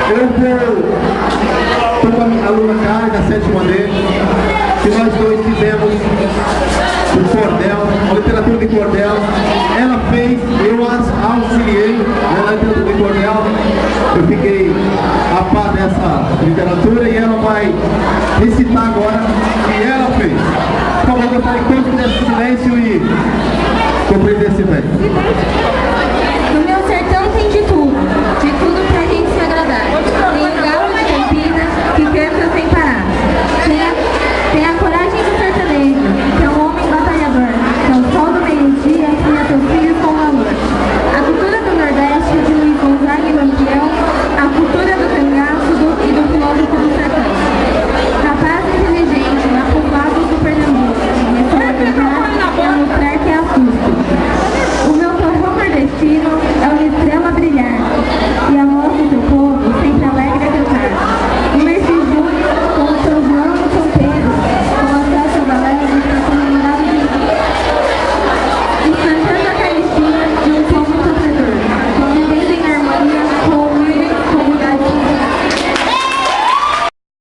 Eu estou com a minha aluna Karen, da 7ª D, que nós dois fizemos o cordel, a literatura de cordel. Ela fez, eu auxiliei na literatura de cordel. Eu fiquei a par dessa literatura e ela vai recitar agora o que ela fez. Por favor, eu falei todos nesse silêncio e compreender esse bem.